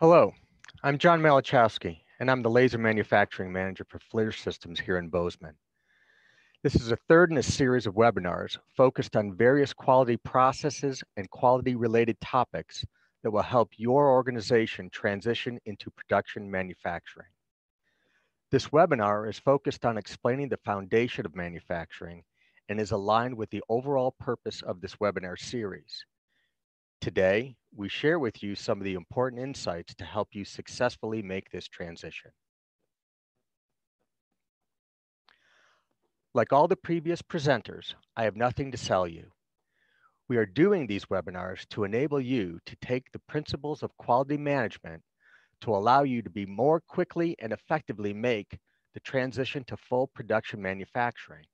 Hello, I'm John Malachowski, and I'm the Laser Manufacturing Manager for FLIR Systems here in Bozeman. This is the third in a series of webinars focused on various quality processes and quality-related topics that will help your organization transition into production manufacturing. This webinar is focused on explaining the foundation of manufacturing and is aligned with the overall purpose of this webinar series. Today, we share with you some of the important insights to help you successfully make this transition. Like all the previous presenters, I have nothing to sell you. We are doing these webinars to enable you to take the principles of quality management to allow you to be more quickly and effectively make the transition to full production manufacturing.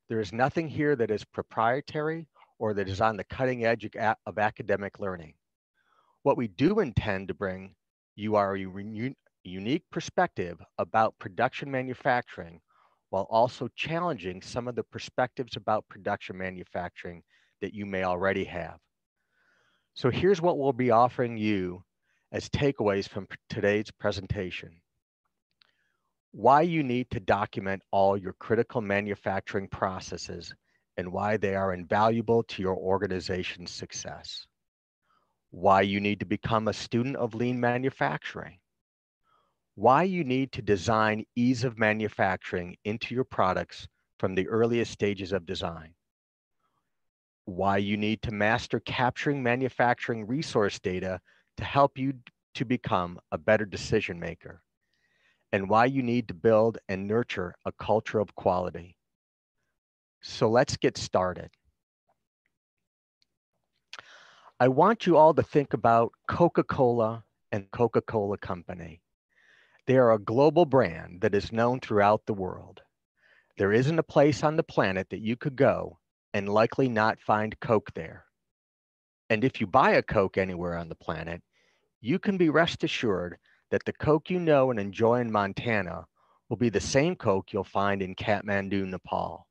There is nothing here that is proprietary or that is on the cutting edge of academic learning. What we do intend to bring you are a unique perspective about production manufacturing while also challenging some of the perspectives about production manufacturing that you may already have. So here's what we'll be offering you as takeaways from today's presentation. Why you need to document all your critical manufacturing processes and why they are invaluable to your organization's success. Why you need to become a student of lean manufacturing. Why you need to design ease of manufacturing into your products from the earliest stages of design. Why you need to master capturing manufacturing resource data to help you to become a better decision maker. And why you need to build and nurture a culture of quality. So let's get started. I want you all to think about Coca-Cola and Coca-Cola Company. They are a global brand that is known throughout the world. There isn't a place on the planet that you could go and likely not find Coke there. And if you buy a Coke anywhere on the planet, you can be rest assured that the Coke you know and enjoy in Montana will be the same Coke you'll find in Kathmandu, Nepal.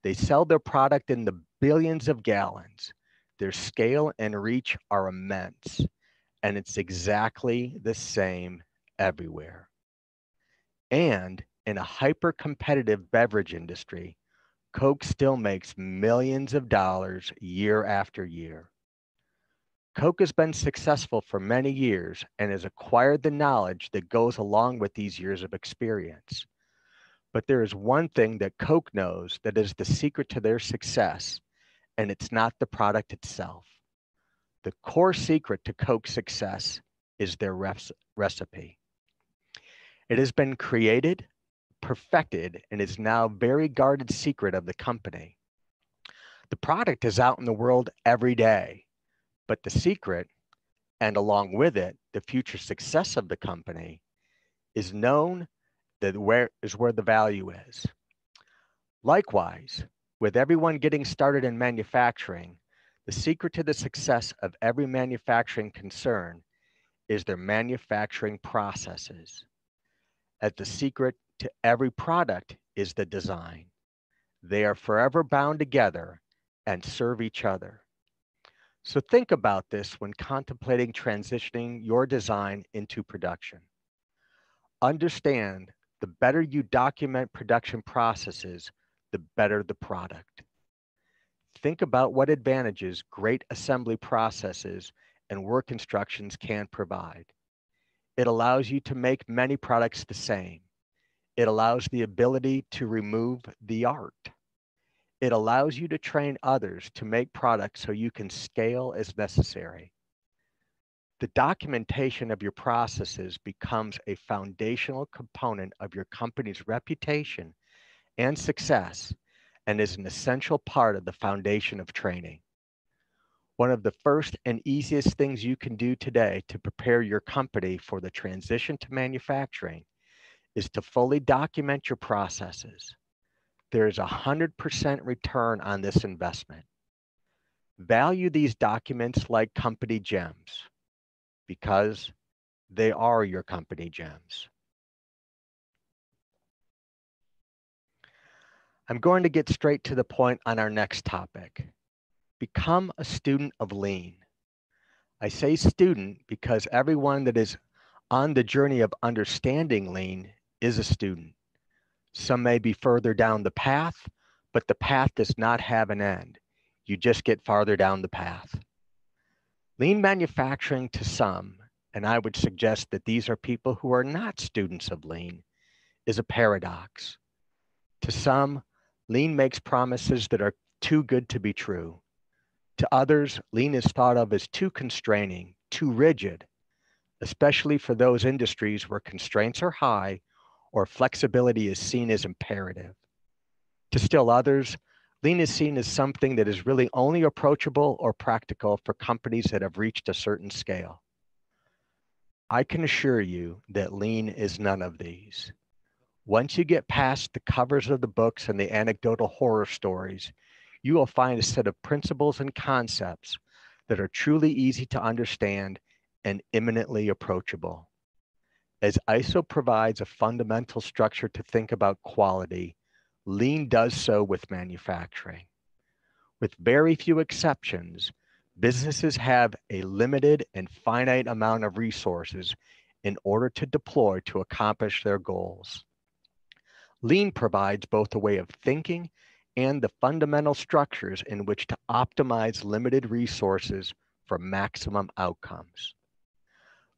They sell their product in the billions of gallons. Their scale and reach are immense, and it's exactly the same everywhere. And in a hyper-competitive beverage industry, Coke still makes millions of dollars year after year. Coke has been successful for many years and has acquired the knowledge that goes along with these years of experience. But there is one thing that Coke knows that is the secret to their success, and it's not the product itself. The core secret to Coke's success is their recipe. It has been created, perfected, and is now a very guarded secret of the company. The product is out in the world every day, but the secret, and along with it, the future success of the company, is known that where the value is. Likewise, with everyone getting started in manufacturing, the secret to the success of every manufacturing concern is their manufacturing processes. As the secret to every product is the design. They are forever bound together and serve each other. So think about this when contemplating transitioning your design into production. Understand the better you document production processes, the better the product. Think about what advantages great assembly processes and work instructions can provide. It allows you to make many products the same. It allows the ability to remove the art. It allows you to train others to make products so you can scale as necessary. The documentation of your processes becomes a foundational component of your company's reputation and success and is an essential part of the foundation of training. One of the first and easiest things you can do today to prepare your company for the transition to manufacturing is to fully document your processes. There is a 100% return on this investment. Value these documents like company gems because they are your company gems. I'm going to get straight to the point on our next topic. Become a student of lean. I say student because everyone that is on the journey of understanding lean is a student. Some may be further down the path, but the path does not have an end. You just get farther down the path. Lean manufacturing to some, and I would suggest that these are people who are not students of lean, is a paradox. To some, lean makes promises that are too good to be true. To others, lean is thought of as too constraining, too rigid, especially for those industries where constraints are high or flexibility is seen as imperative. To still others, lean is seen as something that is really only approachable or practical for companies that have reached a certain scale. I can assure you that lean is none of these. Once you get past the covers of the books and the anecdotal horror stories, you will find a set of principles and concepts that are truly easy to understand and imminently approachable. As ISO provides a fundamental structure to think about quality, lean does so with manufacturing. With very few exceptions, businesses have a limited and finite amount of resources in order to deploy to accomplish their goals. Lean provides both a way of thinking and the fundamental structures in which to optimize limited resources for maximum outcomes.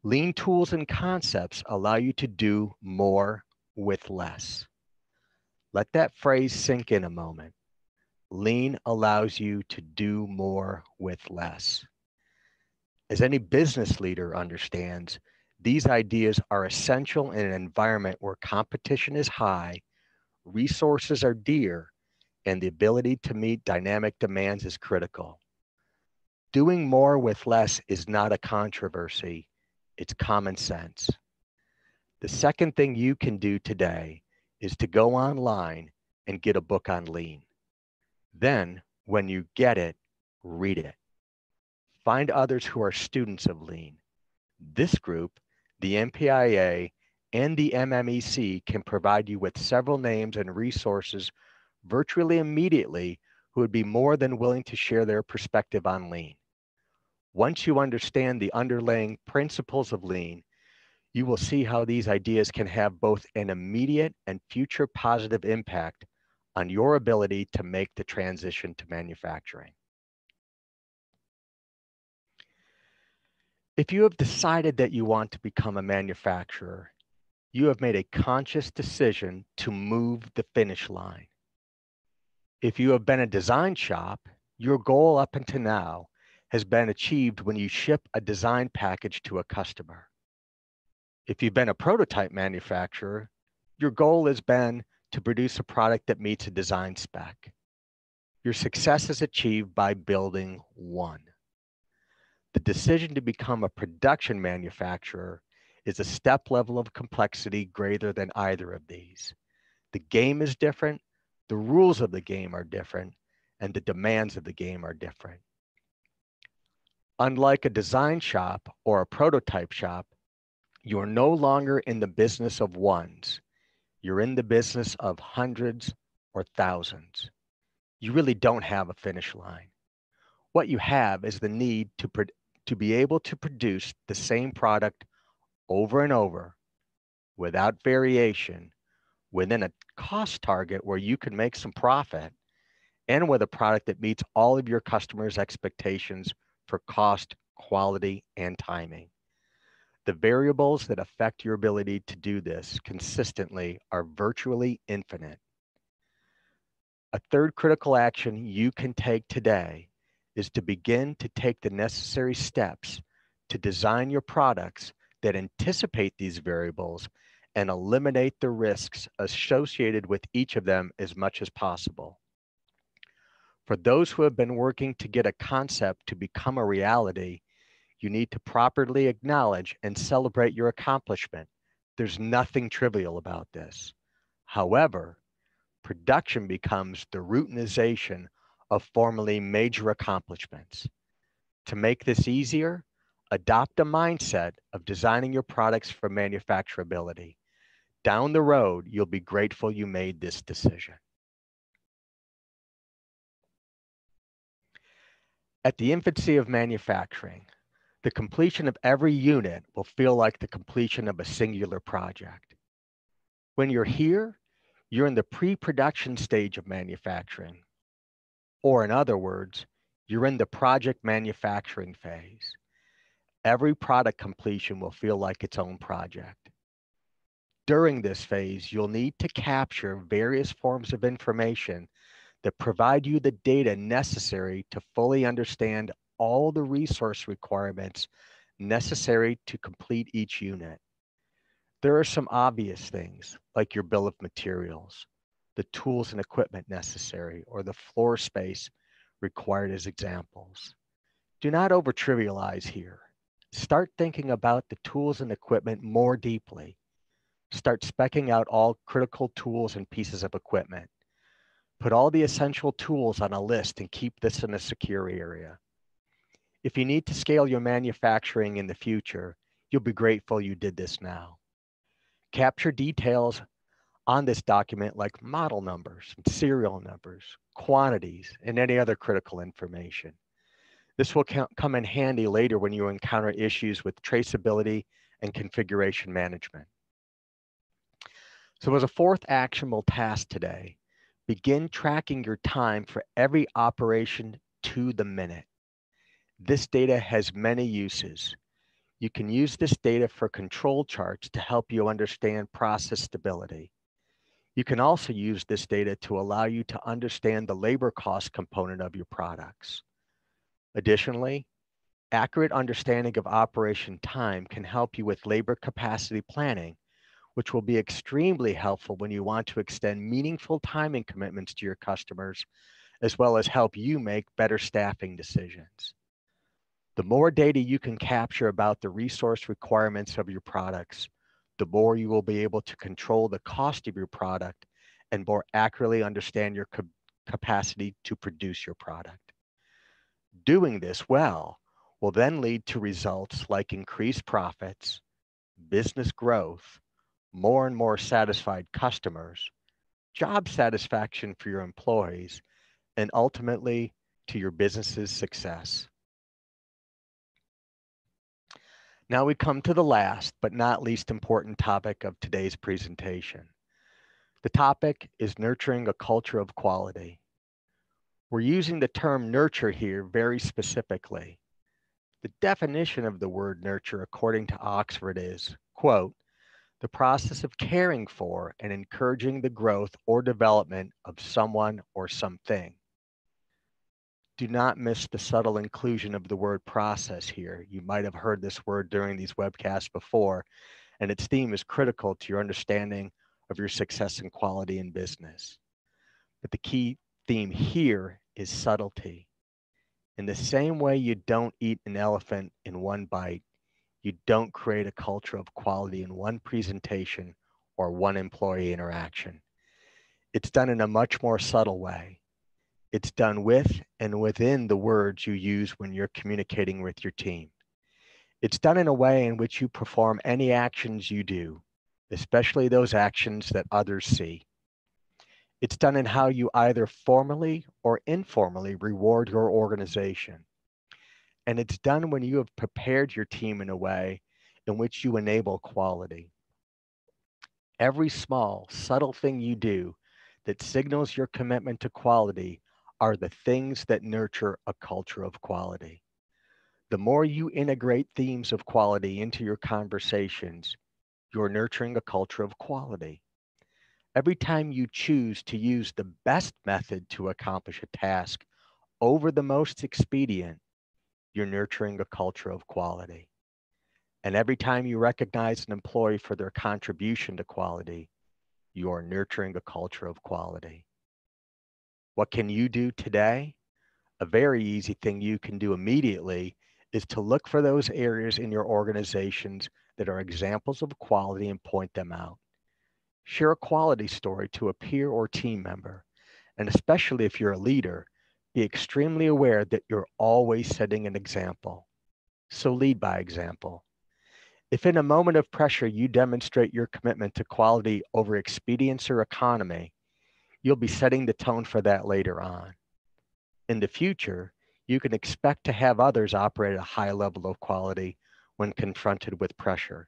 Lean tools and concepts allow you to do more with less. Let that phrase sink in a moment. Lean allows you to do more with less. As any business leader understands, these ideas are essential in an environment where competition is high, resources are dear, and the ability to meet dynamic demands is critical. Doing more with less is not a controversy, it's common sense. The second thing you can do today is to go online and get a book on lean. Then, when you get it, read it. Find others who are students of lean. This group, the MPIA and the MMEC, can provide you with several names and resources virtually immediately who would be more than willing to share their perspective on lean. Once you understand the underlying principles of lean, you will see how these ideas can have both an immediate and future positive impact on your ability to make the transition to manufacturing. If you have decided that you want to become a manufacturer, you have made a conscious decision to move the finish line. If you have been a design shop, your goal up until now has been achieved when you ship a design package to a customer. If you've been a prototype manufacturer, your goal has been to produce a product that meets a design spec. Your success is achieved by building one. The decision to become a production manufacturer is a step level of complexity greater than either of these. The game is different, the rules of the game are different, and the demands of the game are different. Unlike a design shop or a prototype shop, you are no longer in the business of ones. You're in the business of hundreds or thousands. You really don't have a finish line. What you have is the need to be able to produce the same product over and over without variation within a cost target where you can make some profit and with a product that meets all of your customers' expectations for cost, quality, and timing. The variables that affect your ability to do this consistently are virtually infinite. A third critical action you can take today is to begin to take the necessary steps to design your products that anticipate these variables and eliminate the risks associated with each of them as much as possible. For those who have been working to get a concept to become a reality, you need to properly acknowledge and celebrate your accomplishment. There's nothing trivial about this. However, production becomes the routinization of formerly major accomplishments. To make this easier, adopt a mindset of designing your products for manufacturability. Down the road, you'll be grateful you made this decision. At the infancy of manufacturing, The completion of every unit will feel like the completion of a singular project. When you're here, you're in the pre-production stage of manufacturing. Or in other words, you're in the project manufacturing phase. Every product completion will feel like its own project. During this phase, you'll need to capture various forms of information that provide you the data necessary to fully understand all the resource requirements necessary to complete each unit. There are some obvious things like your bill of materials, the tools and equipment necessary, or the floor space required as examples. Do not over-trivialize here. Start thinking about the tools and equipment more deeply. Start speccing out all critical tools and pieces of equipment. Put all the essential tools on a list and keep this in a secure area. If you need to scale your manufacturing in the future, you'll be grateful you did this now. Capture details on this document like model numbers, serial numbers, quantities, and any other critical information. This will come in handy later when you encounter issues with traceability and configuration management. So as a fourth actionable task today, begin tracking your time for every operation to the minute. This data has many uses. You can use this data for control charts to help you understand process stability. You can also use this data to allow you to understand the labor cost component of your products. Additionally, accurate understanding of operation time can help you with labor capacity planning, which will be extremely helpful when you want to extend meaningful timing commitments to your customers, as well as help you make better staffing decisions. The more data you can capture about the resource requirements of your products, the more you will be able to control the cost of your product and more accurately understand your capacity to produce your product. Doing this well will then lead to results like increased profits, business growth, more and more satisfied customers, job satisfaction for your employees, and ultimately to your business's success. Now we come to the last but not least important topic of today's presentation. The topic is nurturing a culture of quality. We're using the term nurture here very specifically. The definition of the word nurture according to Oxford is, quote, the process of caring for and encouraging the growth or development of someone or something. Do not miss the subtle inclusion of the word process here. You might have heard this word during these webcasts before, and its theme is critical to your understanding of your success and quality in business. But the key theme here is subtlety. In the same way you don't eat an elephant in one bite, you don't create a culture of quality in one presentation or one employee interaction. It's done in a much more subtle way. It's done with and within the words you use when you're communicating with your team. It's done in a way in which you perform any actions you do, especially those actions that others see. It's done in how you either formally or informally reward your organization. And it's done when you have prepared your team in a way in which you enable quality. Every small, subtle thing you do that signals your commitment to quality are the things that nurture a culture of quality. The more you integrate themes of quality into your conversations, you're nurturing a culture of quality. Every time you choose to use the best method to accomplish a task over the most expedient, you're nurturing a culture of quality. And every time you recognize an employee for their contribution to quality, you are nurturing a culture of quality. What can you do today? A very easy thing you can do immediately is to look for those areas in your organizations that are examples of quality and point them out. Share a quality story to a peer or team member, and especially if you're a leader, be extremely aware that you're always setting an example. So lead by example. If in a moment of pressure you demonstrate your commitment to quality over expedience or economy, you'll be setting the tone for that later on. In the future, you can expect to have others operate at a high level of quality when confronted with pressure.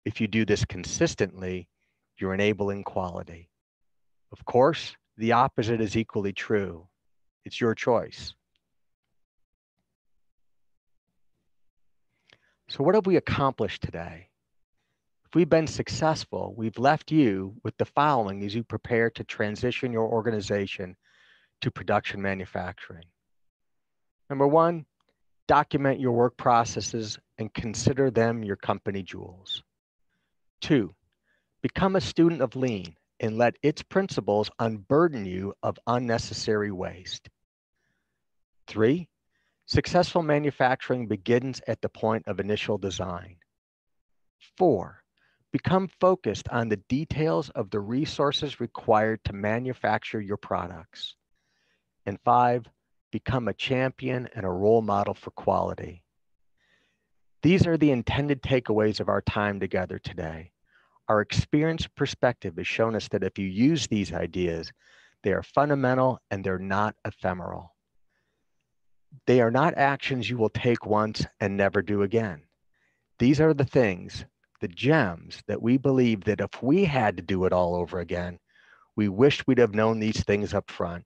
If you do this consistently, you're enabling quality. Of course, the opposite is equally true. It's your choice. So what have we accomplished today? If we've been successful, we've left you with the following as you prepare to transition your organization to production manufacturing. Number one, document your work processes and consider them your company jewels. Two, become a student of Lean and let its principles unburden you of unnecessary waste. Three, successful manufacturing begins at the point of initial design. Four, become focused on the details of the resources required to manufacture your products. And five, become a champion and a role model for quality. These are the intended takeaways of our time together today. Our experience perspective has shown us that if you use these ideas, they are fundamental and they're not ephemeral. They are not actions you will take once and never do again. These are the things, the gems that we believe that if we had to do it all over again, we wished we'd have known these things up front.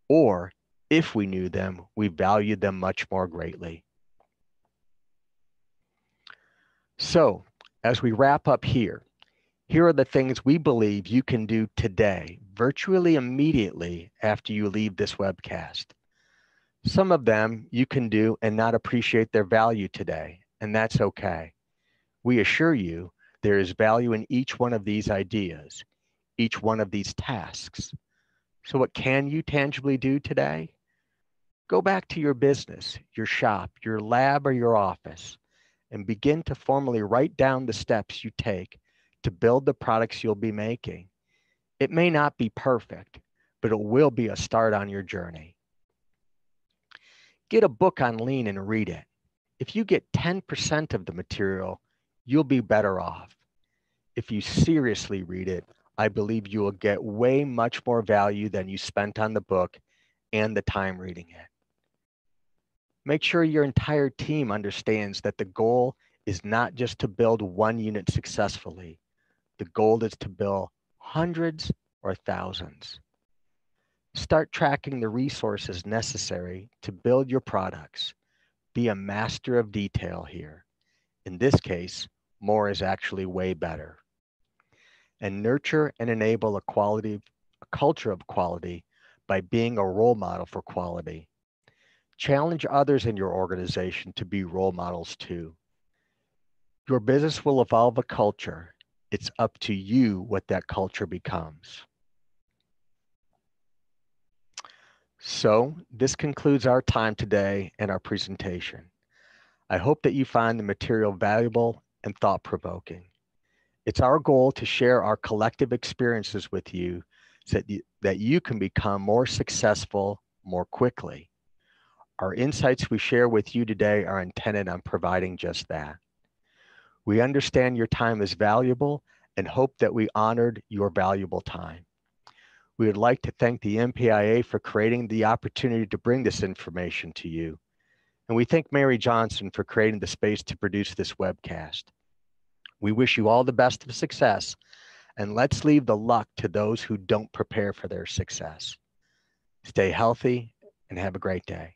Or if we knew them, we valued them much more greatly. So as we wrap up here are the things we believe you can do today, virtually immediately after you leave this webcast. Some of them you can do and not appreciate their value today, and that's okay. We assure you there is value in each one of these ideas, each one of these tasks. So what can you tangibly do today? Go back to your business, your shop, your lab, or your office, and begin to formally write down the steps you take to build the products you'll be making. It may not be perfect, but it will be a start on your journey. Get a book on Lean and read it. If you get 10% of the material, you'll be better off. If you seriously read it, I believe you will get way much more value than you spent on the book and the time reading it. Make sure your entire team understands that the goal is not just to build one unit successfully. The goal is to build hundreds or thousands. Start tracking the resources necessary to build your products. Be a master of detail here. In this case, more is actually way better. And nurture and enable a culture of quality by being a role model for quality. Challenge others in your organization to be role models too. Your business will evolve a culture. It's up to you what that culture becomes. So this concludes our time today and our presentation. I hope that you find the material valuable and thought-provoking. It's our goal to share our collective experiences with you so that you can become more successful more quickly. Our insights we share with you today are intended on providing just that. We understand your time is valuable and hope that we honored your valuable time. We would like to thank the MPIA for creating the opportunity to bring this information to you. And we thank Mary Johnson for creating the space to produce this webcast. We wish you all the best of success, and let's leave the luck to those who don't prepare for their success. Stay healthy and have a great day.